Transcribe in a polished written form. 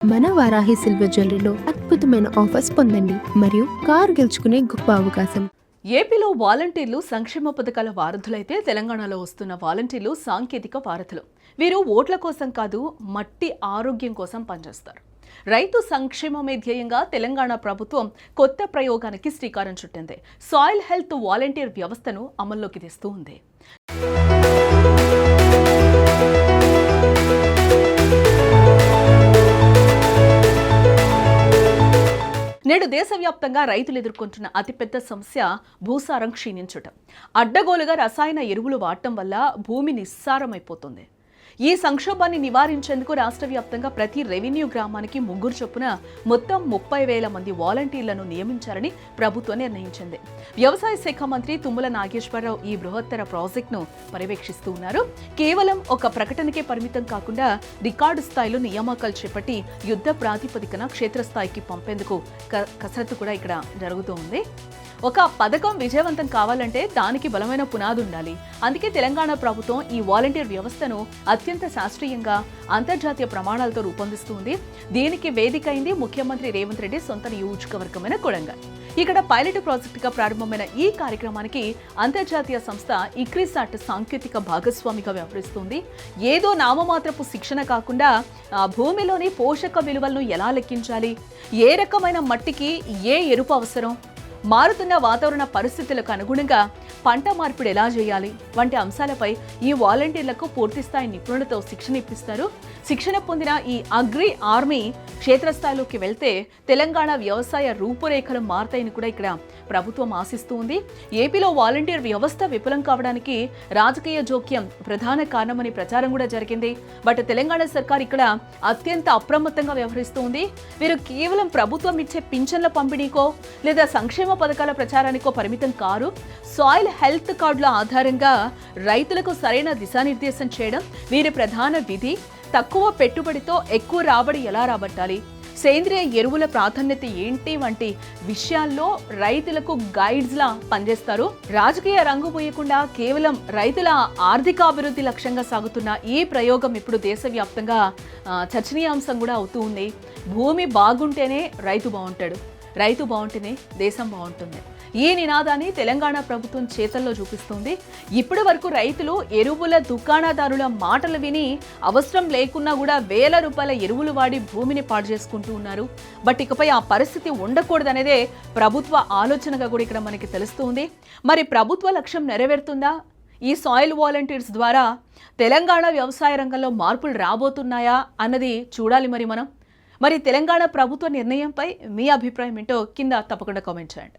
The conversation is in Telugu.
మన వారాహి సిల్వర్ జ్యువెలరీలో అద్భుతమైన ఆఫర్స్ పొందండి మరియు కార్ గెలుచుకునే గొప్ప అవకాశం. ఏపీలో వాలంటీర్లు సంక్షేమ పథకాల వారధులైతే తెలంగాణలో వస్తున్న వాలంటీర్లు సాంకేతిక వారధులు. వీరు ఓట్ల కోసం కాదు, మట్టి ఆరోగ్యం కోసం పనిచేస్తారు. రైతు సంక్షేమమే ధ్యేయంగా తెలంగాణ ప్రభుత్వం కొత్త ప్రయోగానికి శ్రీకారం చుట్టింది. సాయిల్ హెల్త్ వాలంటీర్ వ్యవస్థను అమల్లోకి తెస్తూ ఉంది. నేడు దేశవ్యాప్తంగా రైతులు ఎదుర్కొంటున్న అతిపెద్ద సమస్య భూసారం క్షీణించటం. అడ్డగోలుగా రసాయన ఎరువులు వాడటం వల్ల భూమి నిస్సారమైపోతుంది. ఈ సంక్షోభాన్ని నివారించేందుకు రాష్ట్ర వ్యాప్తంగా ప్రతి రెవెన్యూ గ్రామానికి 3 చొప్పున మొత్తం 30,000 మంది వాలంటీర్లను నియమించాలని ప్రభుత్వం నిర్ణయించింది. వ్యవసాయ శాఖ మంత్రి తుమ్మల నాగేశ్వరరావు ఈ బృహత్తర ప్రాజెక్టును పర్యవేక్షిస్తూ ఉన్నారు. కేవలం ఒక ప్రకటనకే పరిమితం కాకుండా రికార్డు స్థాయిలో నియామకాలు చేపట్టి యుద్ధ ప్రాతిపదికన క్షేత్రస్థాయికి పంపేందుకు కసరత్తు కూడా ఇక్కడ జరుగుతూ ఉంది. ఒక పథకం విజయవంతం కావాలంటే దానికి బలమైన పునాది ఉండాలి. అందుకే తెలంగాణ ప్రభుత్వం ఈ వాలంటీర్ వ్యవస్థను అత్యంత శాస్త్రీయంగా అంతర్జాతీయ ప్రమాణాలతో రూపొందిస్తుంది. దీనికి వేదిక అయింది ముఖ్యమంత్రి రేవంత్ రెడ్డి సొంత నియోజకవర్గమైన కొడంగల్. ఇక్కడ పైలట్ ప్రాజెక్టుగా ప్రారంభమైన ఈ కార్యక్రమానికి అంతర్జాతీయ సంస్థ ఇక్రిసాట్ సాంకేతిక భాగస్వామిగా వ్యవహరిస్తుంది. ఏదో నామమాత్రపు శిక్షణ కాకుండా భూమిలోని పోషక విలువలను ఎలా లెక్కించాలి, ఏ రకమైన మట్టికి ఏ ఎరుపు అవసరం, మారుతున్న వాతావరణ పరిస్థితులకు అనుగుణంగా పంట మార్పిడి ఎలా చేయాలి వంటి అంశాలపై ఈ వాలంటీర్లకు పూర్తిస్థాయి నిపుణులతో శిక్షణ ఇప్పిస్తారు. శిక్షణ పొందిన ఈ అగ్రి ఆర్మీ క్షేత్రస్థాయిలోకి వెళ్తే తెలంగాణ వ్యవసాయ రూపురేఖలు మారతాయని కూడా ఇక్కడ ప్రభుత్వం ఆశిస్తూ ఉంది. ఏపీలో వాలంటీర్ వ్యవస్థ విఫలం కావడానికి రాజకీయ జోక్యం ప్రధాన కారణమని ప్రచారం కూడా జరిగింది. బట్ తెలంగాణ సర్కార్ ఇక్కడ అత్యంత అప్రమత్తంగా వ్యవహరిస్తూ ఉంది. వీరు కేవలం ప్రభుత్వం ఇచ్చే పింఛన్ల పంపిణీకో లేదా సంక్షేమ పథకాల ప్రచారానికో పరిమితం కారు. సాయిల్ హెల్త్ కార్డుల ఆధారంగా రైతులకు సరైన దిశానిర్దేశం చేయడం వీరి ప్రధాన విధి. తక్కువ పెట్టుబడితో ఎక్కువ రాబడి ఎలా రాబట్టాలి, సేంద్రియ ఎరువుల ప్రాధాన్యత ఏంటి వంటి విషయాల్లో రైతులకు గైడ్స్ లా పనిచేస్తారు. రాజకీయ రంగు పోయకుండా కేవలం రైతుల ఆర్థికాభివృద్ధి లక్ష్యంగా సాగుతున్న ఈ ప్రయోగం ఇప్పుడు దేశవ్యాప్తంగా చర్చనీయాంశం కూడా అవుతూ ఉంది. భూమి బాగుంటేనే రైతు బాగుంటాడు, రైతు బాగుంటేనే దేశం బాగుంటుంది. ఈ నినాదాన్ని తెలంగాణ ప్రభుత్వం చేతల్లో చూపిస్తుంది. ఇప్పటి వరకు రైతులు ఎరువుల దుకాణదారుల మాటలు విని అవసరం లేకున్నా కూడా వేల రూపాయల ఎరువులు వాడి భూమిని పాడు చేసుకుంటూ ఉన్నారు. బట్ ఇకపై ఆ పరిస్థితి ఉండకూడదనేదే ప్రభుత్వ ఆలోచనగా కూడా ఇక్కడ మనకి తెలుస్తుంది. మరి ప్రభుత్వ లక్ష్యం నెరవేరుతుందా? ఈ సాయిల్ వాలంటీర్స్ ద్వారా తెలంగాణ వ్యవసాయ రంగంలో మార్పులు రాబోతున్నాయా అన్నది చూడాలి. మరి తెలంగాణ ప్రభుత్వ నిర్ణయంపై మీ అభిప్రాయం ఏంటో కింద తప్పకుండా కామెంట్ చేయండి.